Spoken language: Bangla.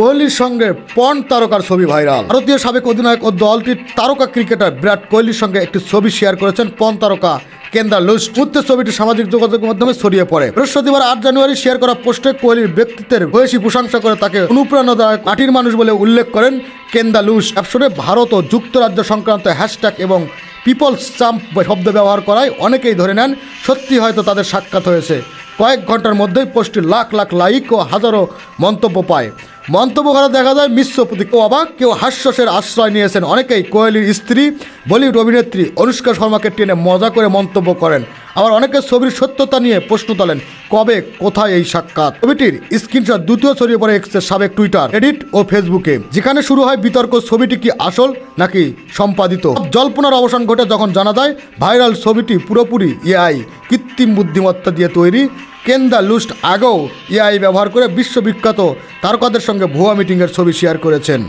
কোহলির সঙ্গে পর্ন তারকার ছবি ভাইরাল। ভারতীয় সাবেক অধিনায়ক ও দলটির তারকা ক্রিকেটার বিরাট কোহলির সঙ্গে একটি ছবি শেয়ার করেছেন পর্ন তারকা কেন্দ্রা লুইস। মুহূর্তে ছবিটি সামাজিক যোগাযোগ মাধ্যমে ছড়িয়ে পড়ে। বৃহস্পতিবার 8 জানুয়ারি শেয়ার করা পোস্টে কোহলির ব্যক্তিত্বের ভূয়সী প্রশংসা করে তাকে অনুপ্রেরণাদায়ক মাটির মানুষ বলে উল্লেখ করেন কেন্দ্রা লুইস। ক্যাপশনে ভারত ও যুক্তরাজ্য সংক্রান্ত হ্যাশট্যাগ এবং পিপলস চাম্প শব্দ ব্যবহার করায় অনেকেই ধরে নেন সত্যি হয়তো তাদের সাক্ষাৎ হয়েছে। কয়েক ঘন্টার মধ্যেই পোস্টটি লাখ লাখ লাইক ও হাজারো মন্তব্য পায়। মন্তব্য করা দেখা যায় মিশ্র প্রতিক্রিয়া। অবাক, কেউ হাস্যসের আশ্রয় নিয়েছেন। অনেকেই কোহলির স্ত্রী বলিউড অভিনেত্রী অনুষ্কা শর্মাকে টেনে মজা করে মন্তব্য করেন। আবার অনেকে ছবির সত্যতা নিয়ে প্রশ্ন তোলেন, কবে কোথায় এই সাক্ষাৎ। ছবিটির স্ক্রিনশট দ্রুত ছড়িয়ে পড়ে এক্সের সাবেক টুইটার, রেডিট ও ফেসবুকে, যেখানে শুরু হয় বিতর্ক ছবিটি কি আসল নাকি সম্পাদিত। জল্পনার অবসান ঘটে যখন জানা যায় ভাইরাল ছবিটি পুরোপুরি এআই কৃত্রিম বুদ্ধিমত্তা দিয়ে তৈরি। কেন্দ্রা লুইস আগেও এআই ব্যবহার করে বিশ্ববিখ্যাত তারকাদের সঙ্গে ভুয়া মিটিংয়ের ছবি শেয়ার করেছেন।